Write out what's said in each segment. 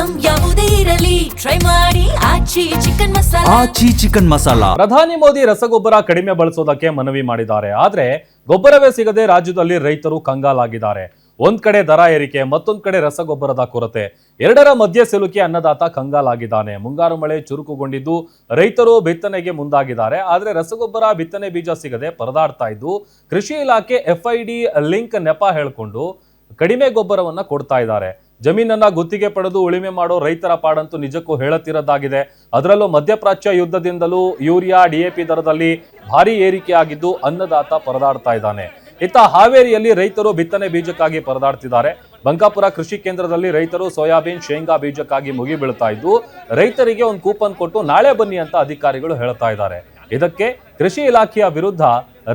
Item ಯಾವುದೇ ಇರಲಿ try ಮಾಡಿ ಆಚಿ ಚಿಕನ್ ಮಸಾಲಾ. ಆಚಿ ಚಿಕನ್ ಮಸಾಲಾ. ಪ್ರಧಾನಿ ಮೋದಿ ರಸಗೊಬ್ಬರ ಕಡಿಮೆ ಬಳಸೋದಕ್ಕೆ ಮನವಿ ಮಾಡಿದ್ದಾರೆ. ಆದ್ರೆ ಗೊಬ್ಬರವೇ ಸಿಗದೆ ರಾಜ್ಯದಲ್ಲಿ ರೈತರು ಕಂಗಾಲಾಗಿದ್ದಾರೆ. ಒಂದ್ ಕಡೆ ದರ ಏರಿಕೆ, ಮತ್ತೊಂದ್ ಕಡೆ ರಸಗೊಬ್ಬರದ ಕೊರತೆ, ಎರಡರ ಮಧ್ಯೆ ಸಿಲುಕಿ ಅನ್ನದಾತ ಕಂಗಾಲಾಗಿದ್ದಾನೆ. ಮುಂಗಾರು ಮಳೆ ಚುರುಕುಗೊಂಡಿದ್ದು ರೈತರು ಬಿತ್ತನೆಗೆ ಮುಂದಾಗಿದ್ದಾರೆ. ಆದ್ರೆ ರಸಗೊಬ್ಬರ ಬಿತ್ತನೆ ಬೀಜ ಸಿಗದೆ ಪರದಾಡ್ತಾ ಇದ್ದು ಕೃಷಿ ಇಲಾಖೆ FID ಲಿಂಕ್ ನೆಪ ಹೇಳ್ಕೊಂಡು ಕಡಿಮೆ ಗೊಬ್ಬರವನ್ನ ಕೊಡ್ತಾ ಇದ್ದಾರೆ. ಜಮೀನನ್ನ ಗುತ್ತಿಗೆ ಪಡೆದು ಉಳಿಮೆ ಮಾಡೋ ರೈತರ ಪಾಡಂತೂ ನಿಜಕ್ಕೂ ಹೇಳುತ್ತಿರೋದಾಗಿದೆ. ಅದರಲ್ಲೂ ಮಧ್ಯಪ್ರಾಚ್ಯ ಯುದ್ಧದಿಂದಲೂ ಯೂರಿಯಾ DAP ದರದಲ್ಲಿ ಭಾರಿ ಏರಿಕೆ ಆಗಿದ್ದು ಅನ್ನದಾತ ಪರದಾಡ್ತಾ ಇದ್ದಾನೆ. ಇತ್ತ ಹಾವೇರಿಯಲ್ಲಿ ರೈತರು ಬಿತ್ತನೆ ಬೀಜಕ್ಕಾಗಿ ಪರದಾಡ್ತಿದ್ದಾರೆ. ಬಂಕಾಪುರ ಕೃಷಿ ಕೇಂದ್ರದಲ್ಲಿ ರೈತರು ಸೋಯಾಬೀನ್, ಶೇಂಗಾ ಬೀಜಕ್ಕಾಗಿ ಮುಗಿ ಬೀಳ್ತಾ ಇದ್ದು ರೈತರಿಗೆ ಒಂದು ಕೂಪನ್ ಕೊಟ್ಟು ನಾಳೆ ಬನ್ನಿ ಅಂತ ಅಧಿಕಾರಿಗಳು ಹೇಳ್ತಾ ಇದ್ದಾರೆ. ಇದಕ್ಕೆ ಕೃಷಿ ಇಲಾಖೆಯ ವಿರುದ್ಧ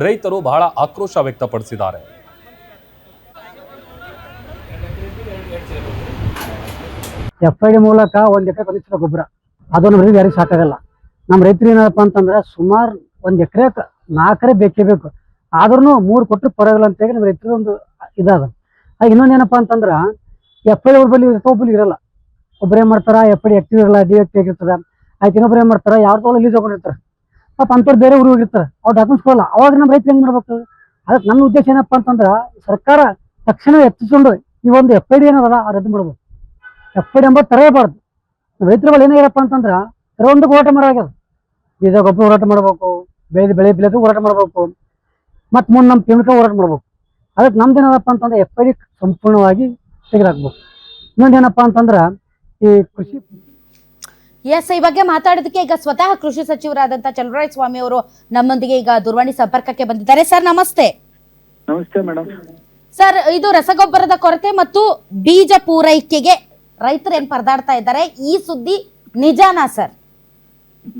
ರೈತರು ಬಹಳ ಆಕ್ರೋಶ ವ್ಯಕ್ತಪಡಿಸಿದ್ದಾರೆ. FID ಮೂಲಕ 1 ಎಕರೆ ಕನಿಷ್ಠ ಗೊಬ್ಬರ ಅದು ನಮ್ಮ ರೈತರಿಗೆ ಯಾರಿಗೆ ಸಾಕಾಗಲ್ಲ. ನಮ್ಮ ರೈತರು ಏನಪ್ಪ ಅಂತಂದ್ರೆ ಸುಮಾರು 1 ಎಕರೆಗೆ 4 ಎಕರೆ ಬೇಕೇ ಬೇಕು. ಆದ್ರೂ 3 ಕೊಟ್ಟರು ಪರವಾಗಿಲ್ಲ ಅಂತ ಹೇಳಿ ನಮ್ಮ ರೈತರು ಒಂದು ಇದಾದ. ಇನ್ನೊಂದೇನಪ್ಪ ಅಂತಂದ್ರೆ FID ಒಬ್ಬಲ್ಲಿ ಒಬ್ಬಲ್ಲಿ ಇರಲ್ಲ. ಒಬ್ಬರು ಏನು ಮಾಡ್ತಾರ, FID ಆಕ್ಟಿವ್ ಇರಲ್ಲ, ಡಿಆಕ್ಟಿವ್ ಆಗಿರ್ತದ. ಆಯ್ತು ಇನ್ನೊಬ್ರು ಏನು ಮಾಡ್ತಾರ, ಯಾರ್ದೋ ಲೀಸ್ ತಗೊಂಡಿರ್ತಾರೆ. ಪಾಪ ಅಂಥವ್ರು ಬೇರೆ ಊರಿಗೆ ಹೋಗಿರ್ತಾರೆ, ಅವ್ರು ಡಾಕ್ಯುಮೆಂಟ್ಸ್ ಕೊಡಲ್ಲ. ಅವಾಗ ನಮ್ಮ ರೈತರು ಹೆಂಗೆ ಮಾಡ್ಬೇಕು? ಅದಕ್ಕೆ ನಮ್ಮ ಉದ್ದೇಶ ಏನಪ್ಪ ಅಂತಂದ್ರೆ ಸರ್ಕಾರ ತಕ್ಷಣ ಎತ್ತಿಸ್ಕೊಂಡು ಈ ಒಂದು FID ಏನದಲ್ಲ ರದ್ದು ಮಾಡ್ಬೋದು. FID ಎಂಬ ತರಬಾರ್ದು. ರೈತರ ಬಳಿ ಏನಾಗಿರಪ್ಪ ಅಂತಂದ್ರೆ ಕೆಲವೊಂದಕ್ಕೆ ಹೋರಾಟ ಮಾಡೋದು, ಬೀಜ ಗೊಬ್ಬರ ಹೋರಾಟ ಮಾಡ್ಬೇಕು, ಬೆಳೆ ಬೆಳೆದು ಹೋರಾಟ ಮಾಡ್ಬೇಕು, ಮತ್ತು ಮುಂದೆ ನಮ್ಮ ಪೇಮೆಂಟ್ ಹೋರಾಟ ಮಾಡ್ಬೇಕು. ಅದಕ್ಕೆ ನಮ್ದೇನಪ್ಪ ಅಂತಂದ್ರೆ FID ಸಂಪೂರ್ಣವಾಗಿ ತೆಗೆದಾಕ್ಬೇಕು. ಇನ್ನೊಂದೇನಪ್ಪ ಅಂತಂದ್ರೆ ಈ ಕೃಷಿ ಈ ಬಗ್ಗೆ ಮಾತಾಡೋದಕ್ಕೆ ಈಗ ಸ್ವತಃ ಕೃಷಿ ಸಚಿವರಾದಂತ ಚಲುವರಾಯಸ್ವಾಮಿ ಅವರು ನಮ್ಮೊಂದಿಗೆ ಈಗ ದೂರವಾಣಿ ಸಂಪರ್ಕಕ್ಕೆ ಬಂದಿದ್ದಾರೆ. ಸರ್ ನಮಸ್ತೆ. ನಮಸ್ತೆ ಮೇಡಮ್. ಸರ್, ಇದು ರಸಗೊಬ್ಬರದ ಕೊರತೆ ಮತ್ತು ಬೀಜ ಪೂರೈಕೆಗೆ ರೈತರು ಏನ್ ಪರದಾಡ್ತಾ ಇದ್ದಾರೆ, ಈ ಸುದ್ದಿ ನಿಜಾನಾ ಸರ್?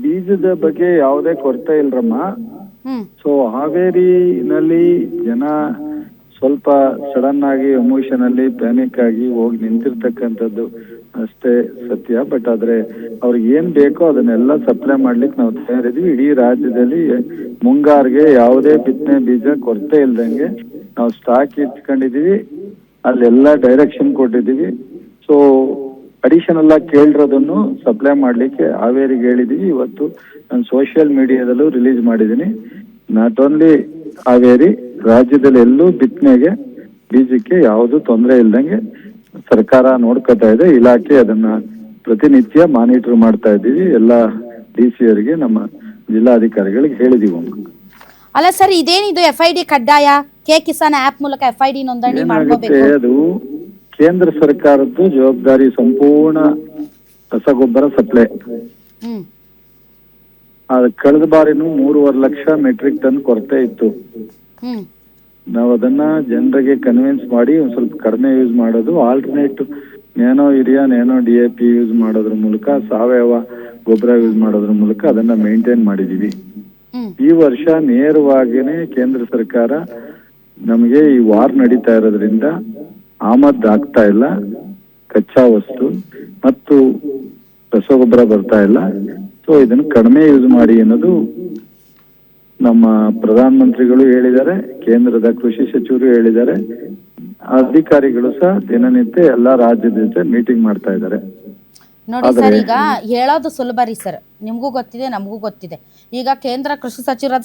ಬೀಜದ ಬಗ್ಗೆ ಯಾವುದೇ ಕೊರತೆ ಇಲ್ರಮ್ಮ. ಸೊ ಹಾವೇರಿನಲ್ಲಿ ಜನ ಸ್ವಲ್ಪ ಸಡನ್ ಆಗಿ ಎಮೋಷನ್ ಅಲ್ಲಿ ಪ್ಯಾನಿಕ್ ಆಗಿ ಹೋಗಿ ನಿಂತಿರ್ತಕ್ಕಂಥದ್ದು ಅಷ್ಟೇ ಸತ್ಯ. ಬಟ್ ಆದ್ರೆ ಅವ್ರಿಗೆ ಏನ್ ಬೇಕೋ ಅದನ್ನೆಲ್ಲ ಸಪ್ಲೈ ಮಾಡ್ಲಿಕ್ಕೆ ನಾವು ತಯಾರಿದ್ವಿ. ಇಡೀ ರಾಜ್ಯದಲ್ಲಿ ಮುಂಗಾರಿಗೆ ಯಾವುದೇ ಬಿತ್ತನೆ ಬೀಜ ಕೊರತೆ ಇಲ್ದಂಗೆ ನಾವು ಸ್ಟಾಕ್ ಇಟ್ಕೊಂಡಿದೀವಿ. ಅಲ್ಲೆಲ್ಲ ಡೈರೆಕ್ಷನ್ ಕೊಟ್ಟಿದೀವಿ. ಸೊ ಅಡಿಷನಲ್ ಆಗಿ ಕೇಳಿರೋದನ್ನು ಸಪ್ಲೈ ಮಾಡ್ಲಿಕ್ಕೆ ಹಾವೇರಿಗೆ ಹೇಳಿದೀವಿ. ಇವತ್ತು ನಾನು ಸೋಷಿಯಲ್ ಮೀಡಿಯಾದಲ್ಲೂ ರಿಲೀಸ್ ಮಾಡಿದ್ದೀನಿ. ನಾಟ್ ಓನ್ಲಿ ಹಾವೇರಿ, ರಾಜ್ಯದಲ್ಲಿ ಎಲ್ಲೂ ಬಿತ್ತನೆಗೆ ಬೀಜಕ್ಕೆ ಯಾವುದು ತೊಂದರೆ ಇಲ್ದಂಗೆ ಸರ್ಕಾರ ನೋಡ್ಕೊತಾ ಇದೆ. ಇಲಾಖೆ ಅದನ್ನ ಪ್ರತಿನಿತ್ಯ ಮಾನಿಟರ್ ಮಾಡ್ತಾ ಇದ್ದೀವಿ. ಎಲ್ಲ DC ಅವರಿಗೆ, ನಮ್ಮ ಜಿಲ್ಲಾಧಿಕಾರಿಗಳಿಗೆ ಹೇಳಿದೀವಿ. ಅಲ್ಲ ಸರ್, ಇದೇನಿದು FID ಕಡ್ಡಾಯ? ಕಿಸಾನ್ ಆಪ್ ಮೂಲಕ FID ನೋಂದಣಿ ಮಾಡ್ಕೋಬೇಕು. ಅದು ಕೇಂದ್ರ ಸರ್ಕಾರದ್ದು ಜವಾಬ್ದಾರಿ, ಸಂಪೂರ್ಣ ರಸಗೊಬ್ಬರ ಸಪ್ಲೈ. ಕಳೆದ ಬಾರಿನೂ 3.5 ಲಕ್ಷ ಮೆಟ್ರಿಕ್ ಟನ್ ಕೊರತೆ ಇತ್ತು. ನಾವು ಅದನ್ನ ಜನರಿಗೆ ಕನ್ವಿನ್ಸ್ ಮಾಡಿ ಒಂದ್ ಸ್ವಲ್ಪ ಕಡಿಮೆ ಯೂಸ್ ಮಾಡೋದು, alternate nano urea, nano DAP use ಮಾಡೋದ್ರ ಮೂಲಕ, ಸಾವಯವ ಗೊಬ್ಬರ ಯೂಸ್ ಮಾಡೋದ್ರ ಮೂಲಕ ಅದನ್ನ ಮೇಂಟೈನ್ ಮಾಡಿದೀವಿ. ಈ ವರ್ಷ ನೇರವಾಗಿನೇ ಕೇಂದ್ರ ಸರ್ಕಾರ ನಮಗೆ ಈ ವಾರ್ ನಡೀತಾ ಇರೋದ್ರಿಂದ ಆಮದು ಆಗ್ತಾ ಇಲ್ಲ, ಕಚ್ಚಾ ವಸ್ತು ಮತ್ತು ರಸಗೊಬ್ಬರ ಬರ್ತಾ ಇಲ್ಲ. ಸೊ ಇದನ್ನು ಕಡಿಮೆ ಯೂಸ್ ಮಾಡಿ ಅನ್ನೋದು ನಮ್ಮ ಪ್ರಧಾನ ಮಂತ್ರಿಗಳು ಹೇಳಿದ್ದಾರೆ, ಕೇಂದ್ರದ ಕೃಷಿ ಸಚಿವರು ಹೇಳಿದ್ದಾರೆ. ಅಧಿಕಾರಿಗಳು ಸಹ ದಿನನಿತ್ಯ ಎಲ್ಲಾ ರಾಜ್ಯದ ಜೊತೆ ಮೀಟಿಂಗ್ ಮಾಡ್ತಾ ಇದ್ದಾರೆ. ನೋಡಿ ಸರ್, ಈಗ ಹೇಳೋದು ಸುಲಭ ರೀ ಸರ್, ನಿಮ್ಗೂ ಗೊತ್ತಿದೆ ನಮಗೂ ಗೊತ್ತಿದೆ. ಈಗ ಕೇಂದ್ರ ಕೃಷಿ ಸಚಿವರಾದ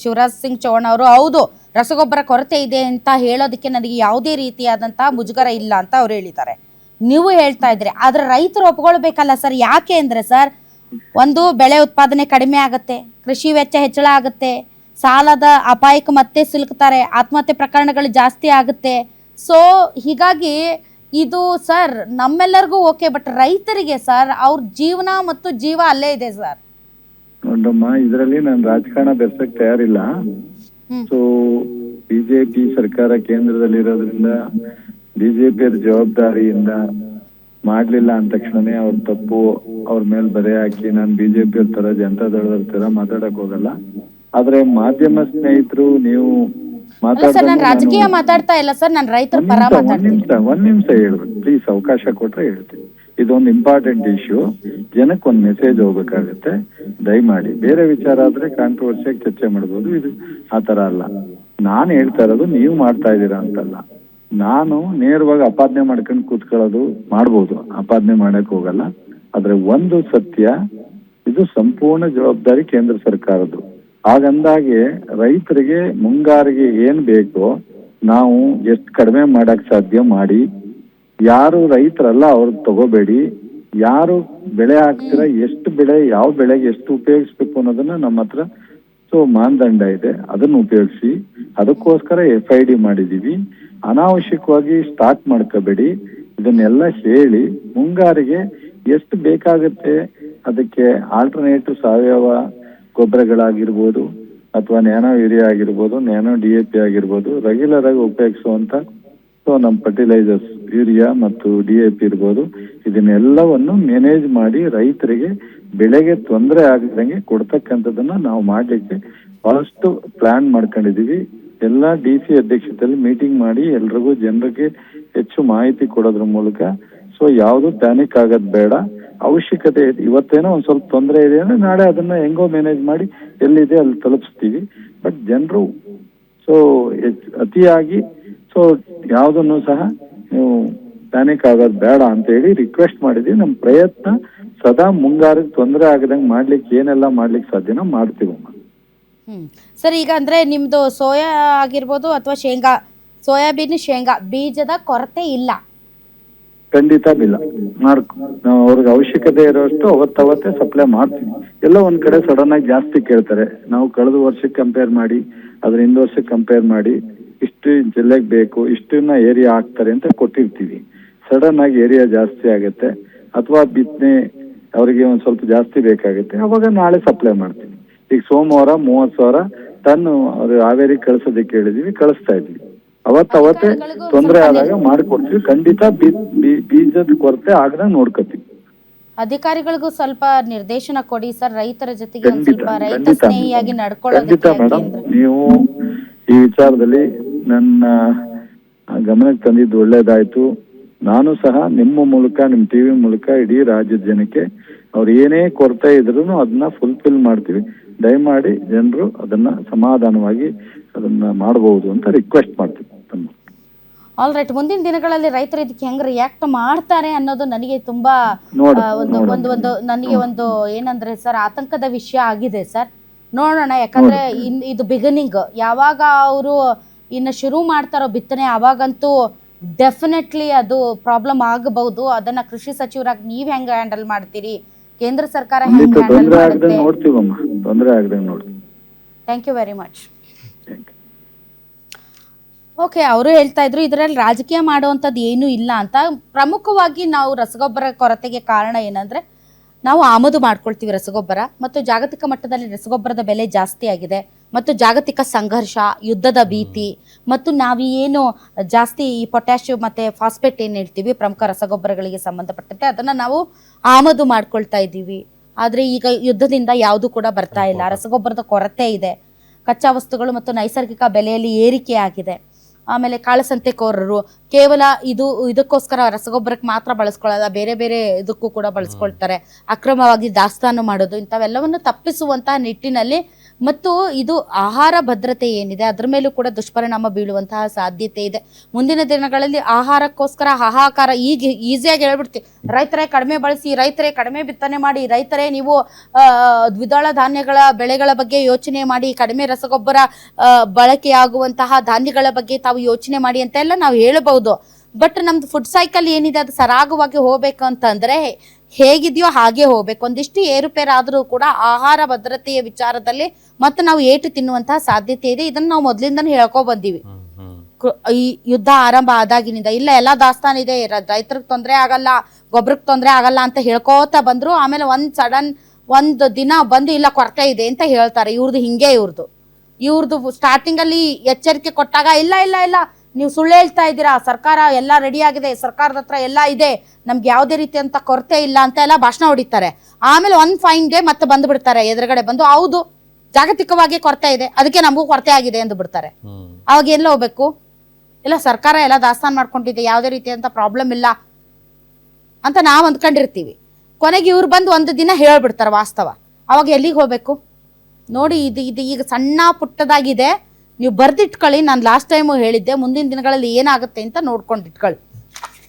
ಶಿವರಾಜ್ ಸಿಂಗ್ ಚೌಹಾಣ್ ಅವರು ಹೌದು ರಸಗೊಬ್ಬರ ಕೊರತೆ ಇದೆ ಅಂತ ಹೇಳೋದಕ್ಕೆ ನನಗೆ ಯಾವುದೇ ರೀತಿಯಾದಂತಹ ಮುಜುಗರ ಇಲ್ಲ ಅಂತ ಅವ್ರು ಹೇಳಿದ್ದಾರೆ. ನೀವು ಹೇಳ್ತಾ ಇದ್ರಿ, ಆದ್ರೆ ರೈತರು ಒಪ್ಕೊಳ್ಬೇಕಲ್ಲ ಸರ್. ಯಾಕೆ ಅಂದ್ರೆ ಸರ್, ಒಂದು ಬೆಳೆ ಉತ್ಪಾದನೆ ಕಡಿಮೆ ಆಗುತ್ತೆ, ಕೃಷಿ ವೆಚ್ಚ ಹೆಚ್ಚಳ ಆಗುತ್ತೆ, ಸಾಲದ ಅಪಾಯಕ್ಕೆ ಮತ್ತೆ ಸಿಲುಕ್ತಾರೆ, ಆತ್ಮಹತ್ಯೆ ಪ್ರಕರಣಗಳು ಜಾಸ್ತಿ ಆಗುತ್ತೆ. ಸೊ ಹೀಗಾಗಿ ಇದು ಸರ್ ನಮ್ಮೆಲ್ಲರಿಗೂ ಓಕೆ, ಬಟ್ ರೈತರಿಗೆ ಸರ್ ಅವ್ರ ಜೀವನ ಮತ್ತು ಜೀವ ಅಲ್ಲೇ ಇದೆ ಸರ್. ನೋಡಮ್ಮ, ಇದರಲ್ಲಿ ನಾನು ರಾಜಕಾರಣ ಬೆರ್ಸಕ್ ತಯಾರಿಲ್ಲ. ಸೊ BJP ಸರ್ಕಾರ ಕೇಂದ್ರದಲ್ಲಿ ಇರೋದ್ರಿಂದ BJP ಜವಾಬ್ದಾರಿಯಿಂದ ಮಾಡ್ಲಿಲ್ಲ ಅಂದ ತಕ್ಷಣನೇ ಅವ್ರ ತಪ್ಪು ಅವ್ರ ಮೇಲೆ ಬರೆ ಹಾಕಿ ನಾನು BJP ತರ ಜನತಾ ದಳದ ತರ ಮಾತಾಡಕ್ ಹೋಗಲ್ಲ. ಆದ್ರೆ ಮಾಧ್ಯಮ ಸ್ನೇಹಿತರು ನೀವು ರಾಜಕೀಯ ಮಾತಾಡ್ತಾ ಇಲ್ಲ ಸರ್, ನಾನು ರೈತರ ಪರ ಮಾತಾಡ್ತೀನಿ. ಒಂದ್ ನಿಮಿಷ ಹೇಳ್ಬೇಕು ಪ್ಲೀಸ್, ಅವಕಾಶ ಕೊಟ್ರೆ ಹೇಳ್ತೀನಿ. ಇದೊಂದು ಇಂಪಾರ್ಟೆಂಟ್ ಇಶ್ಯೂ, ಜನಕ್ಕೆ ಒಂದು ಮೆಸೇಜ್ ಹೋಗ್ಬೇಕಾಗತ್ತೆ. ದಯಮಾಡಿ ಬೇರೆ ವಿಚಾರ ಆದ್ರೆ ಕಾಂಟ್ರವರ್ಸಿಯಾಗಿ ಚರ್ಚೆ ಮಾಡ್ಬೋದು, ಇದು ಆತರ ಅಲ್ಲ. ನಾನ್ ಹೇಳ್ತಾ ಇರೋದು ನೀವು ಮಾಡ್ತಾ ಇದ್ದೀರಾ ಅಂತಲ್ಲ. ನಾನು ನೇರವಾಗಿ ಅಪಾದನೆ ಮಾಡ್ಕೊಂಡು ಕೂತ್ಕೊಳ್ಳೋದು ಮಾಡ್ಬೋದು, ಅಪಾದನೆ ಮಾಡಕ್ ಹೋಗಲ್ಲ. ಆದ್ರೆ ಒಂದು ಸತ್ಯ, ಇದು ಸಂಪೂರ್ಣ ಜವಾಬ್ದಾರಿ ಕೇಂದ್ರ ಸರ್ಕಾರದ್ದು. ಹಾಗಂದಾಗೆ ರೈತರಿಗೆ ಮುಂಗಾರಿಗೆ ಏನ್ ಬೇಕೋ ನಾವು ಎಷ್ಟು ಕಡಿಮೆ ಮಾಡಕ್ ಸಾಧ್ಯ ಮಾಡಿ, ಯಾರು ರೈತರಲ್ಲ ಅವ್ರದ್ದು ತಗೋಬೇಡಿ, ಯಾರು ಬೆಳೆ ಹಾಕ್ತೀರ, ಎಷ್ಟು ಬೆಳೆ, ಯಾವ ಬೆಳೆಗೆ ಎಷ್ಟು ಉಪಯೋಗಿಸ್ಬೇಕು ಅನ್ನೋದನ್ನ ನಮ್ಮ ಹತ್ರ ಮಾನದಂಡ ಇದೆ, ಅದನ್ನ ಉಪಯೋಗಿಸಿ. ಅದಕ್ಕೋಸ್ಕರ FID ಮಾಡಿದೀವಿ. ಅನಾವಶ್ಯಕವಾಗಿ ಸ್ಟಾಕ್ ಮಾಡ್ಕೋಬೇಡಿ. ಇದನ್ನೆಲ್ಲ ಹೇಳಿ ಮುಂಗಾರಿಗೆ ಎಷ್ಟು ಬೇಕಾಗುತ್ತೆ ಅದಕ್ಕೆ ಆಲ್ಟರ್ನೇಟಿವ್ ಸಾವಯವ ಗೊಬ್ಬರಗಳಾಗಿರ್ಬೋದು, ಅಥವಾ ನ್ಯಾನೋ ಯೂರಿಯಾ ಆಗಿರ್ಬೋದು, ನ್ಯಾನೋ DAP ಆಗಿರ್ಬೋದು, ರೆಗ್ಯುಲರ್ ಆಗಿ ಉಪಯೋಗಿಸುವಂತ ನಮ್ಮ ಫರ್ಟಿಲೈಸರ್ಸ್ ಯೂರಿಯಾ ಮತ್ತು DAP ಇರ್ಬೋದು, ಇದನ್ನೆಲ್ಲವನ್ನು ಮ್ಯಾನೇಜ್ ಮಾಡಿ ರೈತರಿಗೆ ಬೆಳೆಗೆ ತೊಂದರೆ ಆಗದಂಗೆ ಕೊಡ್ತಕ್ಕಂಥದ್ದನ್ನ ನಾವು ಮಾಡ್ಲಿಕ್ಕೆ ಬಹಳಷ್ಟು ಪ್ಲಾನ್ ಮಾಡ್ಕೊಂಡಿದೀವಿ. ಎಲ್ಲ DC ಅಧ್ಯಕ್ಷತೆಯಲ್ಲಿ ಮೀಟಿಂಗ್ ಮಾಡಿ ಎಲ್ರಿಗೂ ಜನರಿಗೆ ಹೆಚ್ಚು ಮಾಹಿತಿ ಕೊಡೋದ್ರ ಮೂಲಕ ಯಾವುದು ಪ್ಯಾನಿಕ್ ಆಗೋದ್ ಬೇಡ. ಅವಶ್ಯಕತೆ ಇದೆ, ಇವತ್ತೇನೋ ಒಂದ್ ಸ್ವಲ್ಪ ತೊಂದರೆ ಇದೆ ಅಂದ್ರೆ ನಾಳೆ ಅದನ್ನ ಹೆಂಗೋ ಮ್ಯಾನೇಜ್ ಮಾಡಿ ಎಲ್ಲಿದೆ ಅಲ್ಲಿ ತಲುಪಿಸ್ತೀವಿ. ಬಟ್ ಜನರು ಅತಿಯಾಗಿ ಯಾವುದನ್ನು ಸಹ ನೀವು ಪ್ಯಾನಿಕ್ ಆಗೋದ್ ಬೇಡ ಅಂತ ಹೇಳಿ ರಿಕ್ವೆಸ್ಟ್ ಮಾಡಿದ್ವಿ. ನಮ್ಮ ಪ್ರಯತ್ನ ಸದಾ ಮುಂಗಾರಿಗೆ ತೊಂದರೆ ಆಗದಂಗೆ ಮಾಡ್ಲಿಕ್ಕೆ ಏನೆಲ್ಲ ಮಾಡ್ಲಿಕ್ಕೆ ಸಾಧ್ಯನೋ ಮಾಡ್ತೀವಮ್ಮ. ಸರ್, ಈಗ ಅಂದ್ರೆ ನಿಮ್ದು ಸೋಯಾ ಆಗಿರ್ಬೋದು ಅಥವಾ ಶೇಂಗಾ, ಸೋಯಾಬೀನ್, ಶೇಂಗಾ ಬೀಜದ ಕೊರತೆ ಇಲ್ಲ? ಖಂಡಿತ ಇಲ್ಲ. ನಾವು ಅವ್ರಿಗೆ ಅವಶ್ಯಕತೆ ಇರೋಷ್ಟು ಅವತ್ತವತ್ತೇ ಸಪ್ಲೈ ಮಾಡ್ತೀವಿ. ಎಲ್ಲ ಒಂದ್ ಕಡೆ ಸಡನ್ ಆಗಿ ಜಾಸ್ತಿ ಕೇಳ್ತಾರೆ. ನಾವು ಕಳೆದ ವರ್ಷಕ್ಕೆ ಕಂಪೇರ್ ಮಾಡಿ, ಅದ್ರ ಹಿಂದ್ ವರ್ಷಕ್ಕೆ ಕಂಪೇರ್ ಮಾಡಿ, ಇಷ್ಟು ಜಿಲ್ಲೆಗೆ ಬೇಕು, ಇಷ್ಟನ್ನ ಏರಿಯಾ ಹಾಕ್ತಾರೆ ಅಂತ ಕೊಟ್ಟಿರ್ತೀವಿ. ಸಡನ್ ಆಗಿ ಏರಿಯಾ ಜಾಸ್ತಿ ಆಗುತ್ತೆ ಅಥವಾ ಬಿತ್ತನೆ ಅವರಿಗೆ ಒಂದ್ ಸ್ವಲ್ಪ ಜಾಸ್ತಿ ಬೇಕಾಗುತ್ತೆ, ಅವಾಗ ನಾಳೆ ಸಪ್ಲೈ ಮಾಡ್ತೀವಿ. ಈಗ ಸೋಮವಾರ 30,000 ಟನ್ ಅವ್ರು ಹಾವೇರಿ ಕಳ್ಸೋದಕ್ಕೆ ಹೇಳಿದೀವಿ, ಕಳಿಸ್ತಾ ಇದ್ವಿ. ಅವತ್ತವತ್ತೇ ತೊಂದರೆ ಆದಾಗ ಮಾಡಿಕೊಡ್ತೀವಿ. ಖಂಡಿತ ಬೀಜದ ಕೊರತೆ ಆಗದ ನೋಡ್ಕೊತೀವಿ. ಅಧಿಕಾರಿಗಳಿಗೂ ಸ್ವಲ್ಪ ನಿರ್ದೇಶನ ಕೊಡಿ ಸರ್, ರೈತರ ಜೊತೆಗೆ ಸ್ವಲ್ಪ ರೈತ ಸ್ನೇಹಿಯಾಗಿ ಖಂಡಿತ ಮೇಡಮ್. ನೀವು ಈ ವಿಚಾರದಲ್ಲಿ ನನ್ನ ಗಮನಕ್ಕೆ ತಂದಿದ್ದು ಒಳ್ಳೇದಾಯ್ತು. ನಾನು ಸಹ ನಿಮ್ಮ ಮೂಲಕ, ನಿಮ್ TV ಮೂಲಕ ಇಡೀ ರಾಜ್ಯದ ಜನಕ್ಕೆ ಅವ್ರು ಏನೇ ಕೊರತೆ ಇದ್ರು ಅದನ್ನ ಫುಲ್ಫಿಲ್ ಮಾಡ್ತೀವಿ. ದಯಮಾಡಿ ಜನರು ಅದನ್ನ ಸಮಾಧಾನವಾಗಿ ಅದನ್ನ ಮಾಡಬಹುದು ಅಂತ ರಿಕ್ವೆಸ್ಟ್ ಮಾಡ್ತೀವಿ. All right. ಮುಂದಿನ ದಿನಗಳಲ್ಲಿ ರೈತರು ಇದಕ್ಕೆ ಹೆಂಗ್ ರಿಯಾಕ್ಟ್ ಮಾಡ್ತಾರೆ ಅನ್ನೋದು ನನಗೆ ತುಂಬಾ ನನಗೆ ಒಂದು ಏನಂದ್ರೆ ಸರ್ ಆತಂಕದ ವಿಷಯ ಆಗಿದೆ ಸರ್. ನೋಡೋಣ, ಯಾಕಂದ್ರೆ ಇದು ಬಿಗಿನಿಂಗ್. ಯಾವಾಗ ಅವರು ಇನ್ನು ಶುರು ಮಾಡ್ತಾರೋ ಬಿತ್ತನೆ, ಅವಾಗಂತೂ ಡೆಫಿನೆಟ್ಲಿ ಅದು ಪ್ರಾಬ್ಲಮ್ ಆಗಬಹುದು. ಅದನ್ನ ಕೃಷಿ ಸಚಿವರಾಗಿ ನೀವ್ ಹೆಂಗ್ ಹ್ಯಾಂಡಲ್ ಮಾಡ್ತೀರಿ, ಕೇಂದ್ರ ಸರ್ಕಾರ ಹೆಂಗ್ ಹ್ಯಾಂಡಲ್ ಮಾಡುತ್ತೆ? Thank you very much. Okay, ಅವರು ಹೇಳ್ತಾ ಇದ್ರು ಇದರಲ್ಲಿ ರಾಜಕೀಯ ಮಾಡುವಂಥದ್ದು ಏನೂ ಇಲ್ಲ ಅಂತ. ಪ್ರಮುಖವಾಗಿ ನಾವು ರಸಗೊಬ್ಬರ ಕೊರತೆಗೆ ಕಾರಣ ಏನಂದ್ರೆ ನಾವು ಆಮದು ಮಾಡ್ಕೊಳ್ತೀವಿ ರಸಗೊಬ್ಬರ, ಮತ್ತು ಜಾಗತಿಕ ಮಟ್ಟದಲ್ಲಿ ರಸಗೊಬ್ಬರದ ಬೆಲೆ ಜಾಸ್ತಿ ಆಗಿದೆ, ಮತ್ತು ಜಾಗತಿಕ ಸಂಘರ್ಷ, ಯುದ್ಧದ ಭೀತಿ, ಮತ್ತು ನಾವು ಏನು ಜಾಸ್ತಿ ಈ ಪೊಟ್ಯಾಷಿಯಂ ಮತ್ತು ಫಾಸ್ಫೇಟ್ ಏನು ಹೇಳ್ತೀವಿ ಪ್ರಮುಖ ರಸಗೊಬ್ಬರಗಳಿಗೆ ಸಂಬಂಧಪಟ್ಟಂತೆ ಅದನ್ನು ನಾವು ಆಮದು ಮಾಡ್ಕೊಳ್ತಾ ಇದ್ದೀವಿ. ಆದರೆ ಈಗ ಯುದ್ಧದಿಂದ ಯಾವುದು ಕೂಡ ಬರ್ತಾ ಇಲ್ಲ, ರಸಗೊಬ್ಬರದ ಕೊರತೆ ಇದೆ, ಕಚ್ಚಾ ವಸ್ತುಗಳು ಮತ್ತು ನೈಸರ್ಗಿಕ ಬೆಲೆಯಲ್ಲಿ ಏರಿಕೆ ಆಗಿದೆ. ಆಮೇಲೆ ಕಾಳಸಂತೆಕೋರರು ಕೇವಲ ಇದಕ್ಕೋಸ್ಕರ ರಸಗೊಬ್ಬರಕ್ಕೆ ಮಾತ್ರ ಬಳಸ್ಕೊಳ್ಳಲ್ಲ, ಬೇರೆ ಬೇರೆ ಇದಕ್ಕೂ ಕೂಡ ಬಳಸ್ಕೊಳ್ತಾರೆ. ಅಕ್ರಮವಾಗಿ ದಾಸ್ತಾನು ಮಾಡೋದು, ಇಂಥವೆಲ್ಲವನ್ನು ತಪ್ಪಿಸುವಂತಹ ನಿಟ್ಟಿನಲ್ಲಿ ಮತ್ತು ಇದು ಆಹಾರ ಭದ್ರತೆ ಏನಿದೆ ಅದರ ಮೇಲೂ ಕೂಡ ದುಷ್ಪರಿಣಾಮ ಬೀಳುವಂತಹ ಸಾಧ್ಯತೆ ಇದೆ. ಮುಂದಿನ ದಿನಗಳಲ್ಲಿ ಆಹಾರಕ್ಕೋಸ್ಕರ ಹಾಹಾಕಾರ. ಈಗ ಈಸಿಯಾಗಿ ಹೇಳ್ಬಿಡ್ತೀವಿ, ರೈತರೇ ಕಡಿಮೆ ಬಳಸಿ, ರೈತರೇ ಕಡಿಮೆ ಬಿತ್ತನೆ ಮಾಡಿ, ರೈತರೇ ನೀವು ದ್ವಿದಳ ಧಾನ್ಯಗಳ ಬೆಳೆಗಳ ಬಗ್ಗೆ ಯೋಚನೆ ಮಾಡಿ, ಕಡಿಮೆ ರಸಗೊಬ್ಬರ ಬಳಕೆಯಾಗುವಂತಹ ಧಾನ್ಯಗಳ ಬಗ್ಗೆ ತಾವು ಯೋಚನೆ ಮಾಡಿ ಅಂತೆಲ್ಲ ನಾವು ಹೇಳಬಹುದು. ಬಟ್ ನಮ್ದು ಫುಡ್ ಸೈಕಲ್ ಏನಿದೆ ಅದು ಸರಾಗವಾಗಿ ಹೋಗ್ಬೇಕು ಅಂತಂದ್ರೆ ಹೇಗಿದೆಯೋ ಹಾಗೆ ಹೋಗ್ಬೇಕು. ಒಂದಿಷ್ಟು ಏರುಪೇರಾದರೂ ಕೂಡ ಆಹಾರ ಭದ್ರತೆಯ ವಿಚಾರದಲ್ಲಿ ಮತ್ತೆ ನಾವು ಏಟು ತಿನ್ನುವಂತಹ ಸಾಧ್ಯತೆ ಇದೆ. ಇದನ್ನ ನಾವು ಮೊದಲಿಂದನೂ ಹೇಳ್ಕೊ ಬಂದೀವಿ. ಈ ಯುದ್ಧ ಆರಂಭ ಆದಾಗಿನಿಂದ ಇಲ್ಲ ಎಲ್ಲ ದಾಸ್ತಾನ ಇದೆ, ರೈತರಿಗೆ ತೊಂದರೆ ಆಗಲ್ಲ, ಗೊಬ್ಬರಕ್ಕೆ ತೊಂದರೆ ಆಗಲ್ಲ ಅಂತ ಹೇಳ್ಕೋತಾ ಬಂದ್ರು. ಆಮೇಲೆ ಒಂದು ದಿನ ಬಂದು ಇಲ್ಲ ಕೊರತೆ ಇದೆ ಅಂತ ಹೇಳ್ತಾರೆ. ಇವ್ರದ್ದು ಸ್ಟಾರ್ಟಿಂಗ್ ಅಲ್ಲಿ ಎಚ್ಚರಿಕೆ ಕೊಟ್ಟಾಗ ಇಲ್ಲ ಇಲ್ಲ ಇಲ್ಲ ನೀವು ಸುಳ್ಳು ಹೇಳ್ತಾ ಇದ್ದೀರಾ, ಸರ್ಕಾರ ಎಲ್ಲ ರೆಡಿ ಆಗಿದೆ, ಸರ್ಕಾರದ ಹತ್ರ ಎಲ್ಲ ಇದೆ, ನಮ್ಗೆ ಯಾವುದೇ ರೀತಿಯಂತ ಕೊರತೆ ಇಲ್ಲ ಅಂತ ಎಲ್ಲ ಭಾಷಣ ಹೊಡಿತಾರೆ. ಆಮೇಲೆ ಒಂದು ಫೈನ್ ಡೇ ಮತ್ತೆ ಬಂದು ಬಿಡ್ತಾರೆ, ಎದುರುಗಡೆ ಬಂದು ಹೌದು ಜಾಗತಿಕವಾಗಿ ಕೊರತೆ ಇದೆ, ಅದಕ್ಕೆ ನಮಗೂ ಕೊರತೆ ಆಗಿದೆ ಎಂದು ಬಿಡ್ತಾರೆ. ಅವಾಗ ಎಲ್ಲ ಹೋಗ್ಬೇಕು? ಇಲ್ಲ ಸರ್ಕಾರ ಎಲ್ಲ ದಾಸ್ತಾನು ಮಾಡ್ಕೊಂಡಿದೆ, ಯಾವುದೇ ರೀತಿಯಂತ ಪ್ರಾಬ್ಲಮ್ ಇಲ್ಲ ಅಂತ ನಾವು ಅಂದ್ಕೊಂಡಿರ್ತೀವಿ. ಕೊನೆಗೆ ಇವ್ರು ಬಂದು ಒಂದು ದಿನ ಹೇಳ್ಬಿಡ್ತಾರೆ ವಾಸ್ತವ. ಅವಾಗ ಎಲ್ಲಿಗೆ ಹೋಗ್ಬೇಕು ನೋಡಿ? ಇದು ಈಗ ಸಣ್ಣ ಪುಟ್ಟದಾಗಿದೆ, ನೀವು ಬರ್ದಿಟ್ಕೊಳ್ಳಿ. ನಾನು ಲಾಸ್ಟ್ ಟೈಮು ಹೇಳಿದ್ದೆ, ಮುಂದಿನ ದಿನಗಳಲ್ಲಿ ಏನಾಗುತ್ತೆ ಅಂತ ನೋಡ್ಕೊಂಡು ಇಟ್ಕೊಳ್ಳಿ.